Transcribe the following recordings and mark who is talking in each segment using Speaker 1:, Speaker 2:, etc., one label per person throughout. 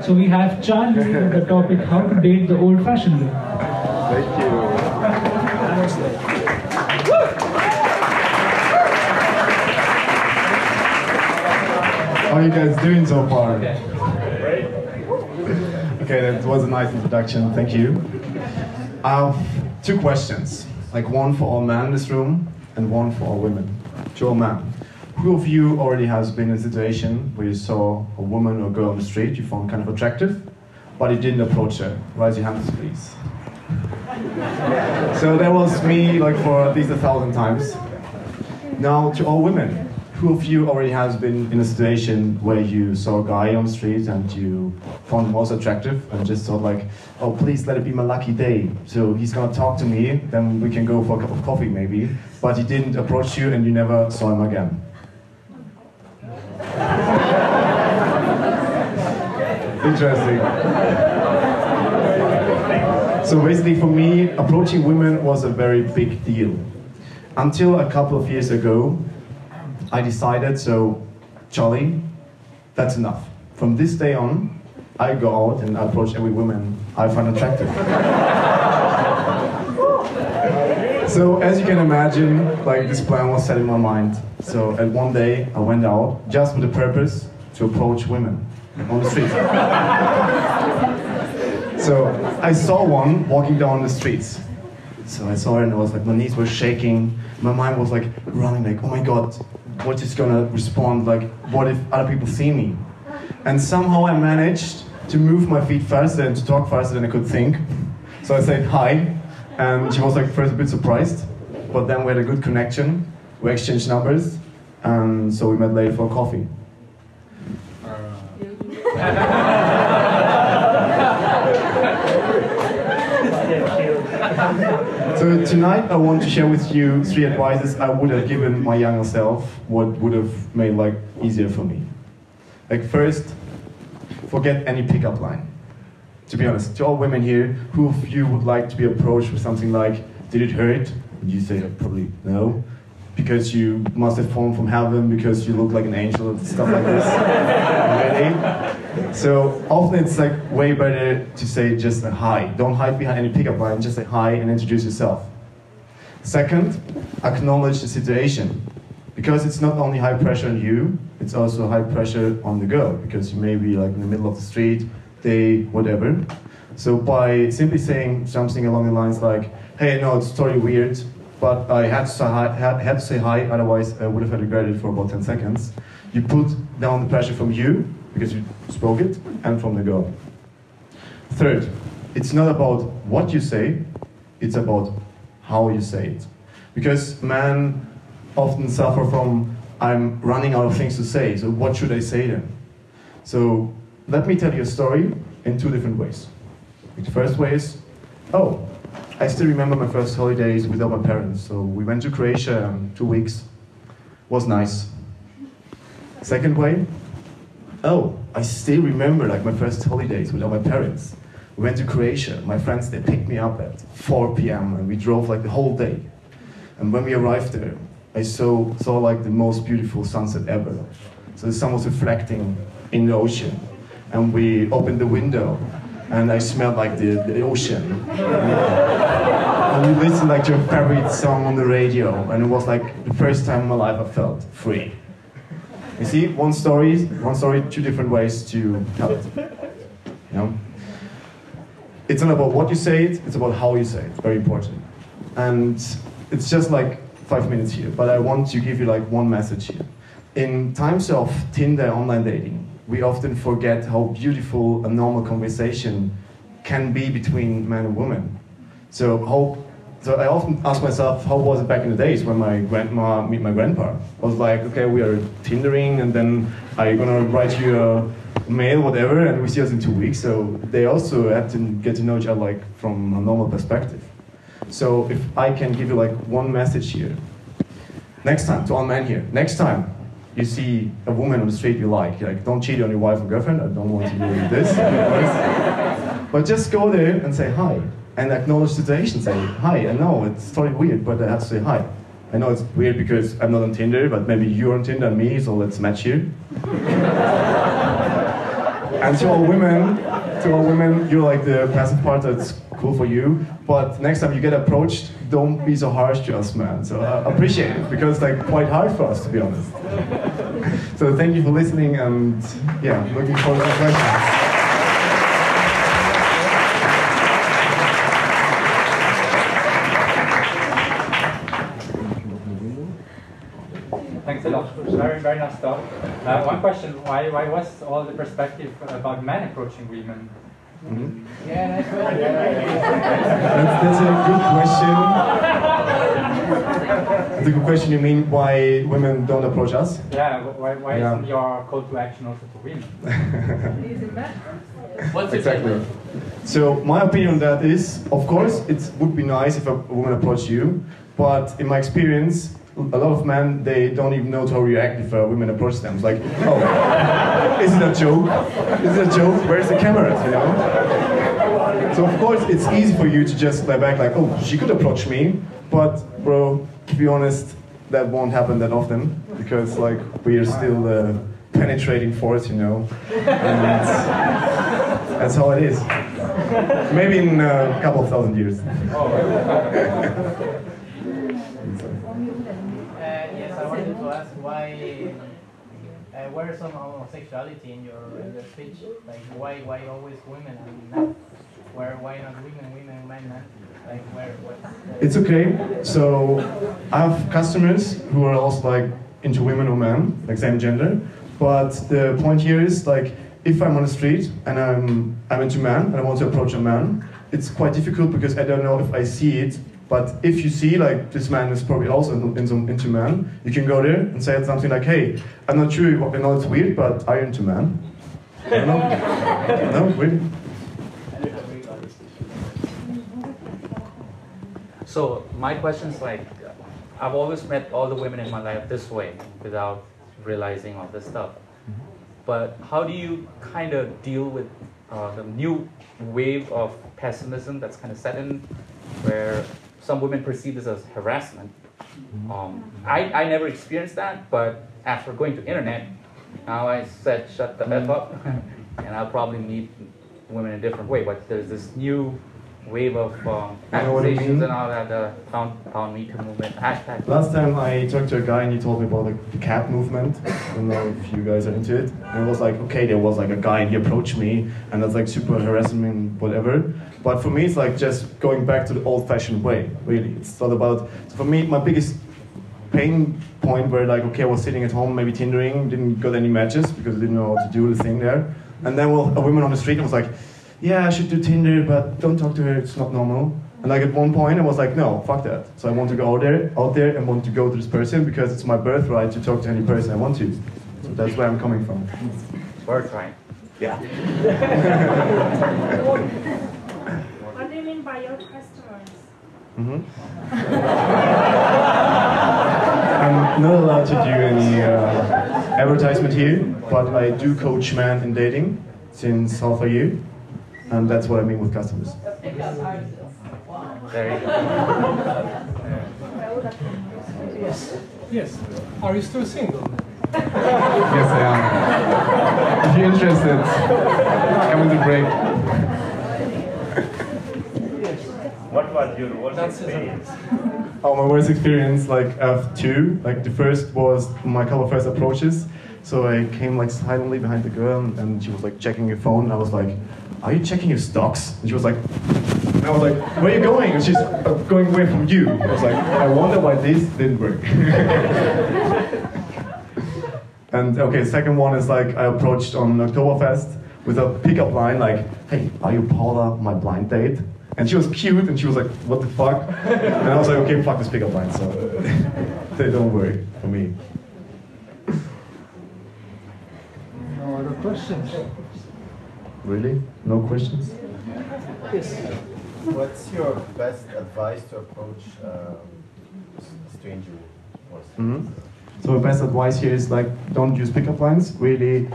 Speaker 1: So we have Charlie with the topic how to date the old-fashioned way.
Speaker 2: Thank you. How are you guys doing so far? Okay, that was a nice introduction, thank you. I have two questions, like one for all men in this room and one for all women. To all men, who of you already has been in a situation where you saw a woman or girl on the street you found kind of attractive, but you didn't approach her? Raise your hands, please. So that was me like for at least 1,000 times. Now to all women, who of you already has been in a situation where you saw a guy on the street and you found him also attractive and just thought like, oh please let it be my lucky day, so he's gonna talk to me, then we can go for a cup of coffee maybe, but he didn't approach you and you never saw him again? Interesting. So basically for me, approaching women was a very big deal. Until a couple of years ago, I decided, so Charlie, that's enough. From this day on, I go out and I approach every woman I find attractive. So as you can imagine, like this plan was set in my mind. So at one day, I went out just with the purpose to approach women on the street. So I saw one walking down the streets. So I saw her and I was like, my knees were shaking. My mind was like running like, oh my God, what is gonna respond? Like, what if other people see me? And somehow I managed to move my feet faster and to talk faster than I could think. So I said hi, and she was like first a bit surprised, but then we had a good connection. We exchanged numbers, and so we met later for coffee. So tonight I want to share with you 3 advices I would have given my younger self, what would have made like easier for me. Like first, forget any pickup line. To be honest, to all women here, who of you would like to be approached with something like, did it hurt? You say probably no, because you must have fallen from heaven, because you look like an angel and stuff like this. Really? So often it's like way better to say just a hi. Don't hide behind any pickup line, just say hi and introduce yourself. Second, acknowledge the situation. Because it's not only high pressure on you, it's also high pressure on the girl, because you may be like in the middle of the street, day, whatever. So by simply saying something along the lines like, hey, no, it's totally weird, but I had to say hi, otherwise I would have had regretted it for about 10 seconds. You put down the pressure from you, because you spoke it, and from the girl. Third, it's not about what you say, it's about how you say it. Because men often suffer from, I'm running out of things to say, so what should I say then? So let me tell you a story in 2 different ways. The first way is, oh, I still remember my first holidays without my parents. So we went to Croatia 2 weeks. Was nice. Second way, oh, I still remember like my first holidays without my parents. We went to Croatia. My friends, they picked me up at 4 p.m. and we drove like the whole day. And when we arrived there, I saw like the most beautiful sunset ever. So the sun was reflecting in the ocean. And we opened the window and I smelled like the ocean. And we listened like to your favorite song on the radio, and it was like the first time in my life I felt free. You see, one story, 2 different ways to tell it. You know? It's not about what you say it, it's about how you say it. Very important. And it's just like 5 minutes here, but I want to give you like one message here. In times of Tinder online dating, we often forget how beautiful a normal conversation can be between man and woman. So I often ask myself, how was it back in the days when my grandma met my grandpa? I was like, okay, we are Tindering, and then I'm gonna write you a mail, whatever, and we see us in 2 weeks. So they also have to get to know each other like from a normal perspective. So if I can give you like one message here, next time, to all men here, next time you see a woman on the street you like don't cheat on your wife or girlfriend, I don't want to do this, but just go there and say hi, and acknowledge the situation, say hi, I know it's totally weird, but I have to say hi. I know it's weird because I'm not on Tinder, but maybe you're on Tinder and me, so let's match here. And to all women, you're like the passive part that's cool for you. But next time you get approached, don't be so harsh to us, man. So appreciate it, because it's like quite hard for us, to be honest. So thank you for listening, and yeah, looking forward to questions.
Speaker 3: Thanks a lot. Very, very nice stuff. One question, why was all the perspective about men approaching women?
Speaker 2: Mm-hmm.
Speaker 3: Yeah, that's good.
Speaker 2: That's a good question. That's a good question. You mean why women don't approach us?
Speaker 3: Yeah, why isn't your call to action also to women?
Speaker 4: What's
Speaker 2: exactly. So my opinion on that is, of course, it would be nice if a woman approached you, but in my experience, a lot of men, they don't even know how to react if a woman approaches them. It's like, oh, is it a joke? Is it a joke? Where's the camera, you know? So of course, it's easy for you to just lay back like, oh, she could approach me, but bro, to be honest, that won't happen that often, because like, we are still the penetrating force, you know? And that's how it is. Maybe in a couple of thousand years.
Speaker 4: Yes, I wanted to ask where is some homosexuality in your speech? Like why always women and men? Why not women, men? Like what?
Speaker 2: It's okay. So I have customers who are also like into women or men, like same gender. But the point here is like if I'm on the street and I'm into man and I want to approach a man, it's quite difficult because I don't know if I see it. But if you see, like, this man is probably also into man, you can go there and say something like, hey, I'm not sure, I know it's weird, but are you into man? I don't know. No, really?
Speaker 5: So, my question is like, I've always met all the women in my life this way, without realizing all this stuff. But how do you kind of deal with the new wave of pessimism that's kind of set in, where some women perceive this as harassment? I never experienced that, but after going to internet, now I said shut the F up, and I'll probably meet women in a different way. But there's this new wave of accusations and all that, the pound Me Too movement, hashtag.
Speaker 2: Last time I talked to a guy and he told me about the cat movement. I don't know if you guys are into it. And it was like, okay, there was like a guy and he approached me and that's like super harassing me, whatever. But for me, it's like just going back to the old-fashioned way, really. It's not about, so for me, my biggest pain point where like, okay, I was sitting at home, maybe Tindering, didn't got any matches because I didn't know how to do the thing there. And then a woman on the street was like, yeah, I should do Tinder, but don't talk to her, it's not normal. And like at one point I was like, no, fuck that. So I want to go out there and want to go to this person because it's my birthright to talk to any person I want to. So that's where I'm coming from.
Speaker 5: Birthright.
Speaker 2: Yeah.
Speaker 6: What do you mean by your customers?
Speaker 2: I'm not allowed to do any advertisement here, but I do coach men in dating since half a year. And that's what I mean with customers.
Speaker 5: There you go.
Speaker 7: Yes. Are you still single?
Speaker 8: Yes, I am. If you're interested, come in the break.
Speaker 9: What was your worst experience?
Speaker 2: Oh, my worst experience, like I have two. Like the first was my couple of first approaches. So I came like silently behind the girl and she was like checking her phone. And I was like, are you checking your stocks? And she was like, and I was like, where are you going? And she's going away from you. I was like, I wonder why this didn't work. And okay, the second one is like I approached on Oktoberfest with a pickup line like, hey, are you Paula, my blind date? And she was cute and she was like, what the fuck? And I was like, okay, fuck this pickup line. So they don't work for me.
Speaker 1: No other questions?
Speaker 2: Really? No questions?
Speaker 1: Yes.
Speaker 9: What's your best advice to approach a stranger person?
Speaker 2: So my best advice here is like, don't use pickup lines. Really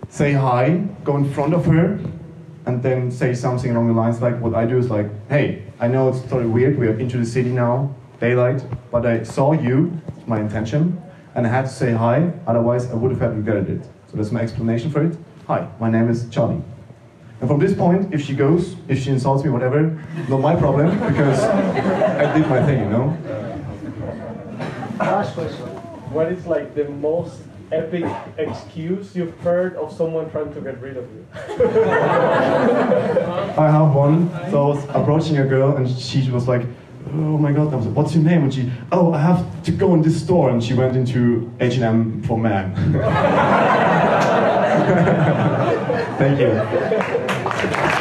Speaker 2: say hi, go in front of her, and then say something along the lines like what I do is like, hey, I know it's totally weird, we're into the city now, daylight, but I saw you, my intention, and I had to say hi, otherwise I would have had regretted it. So that's my explanation for it. hi, my name is Charlie. And from this point, if she insults me, whatever, not my problem, because I did my thing, you know?
Speaker 7: Last question. What is like the most epic excuse you've heard of someone trying to get rid of you?
Speaker 2: I have one. So I was approaching a girl and she was like, oh my god, I was like, what's your name? And she, oh, I have to go in this store. And she went into H&M for men. Thank you.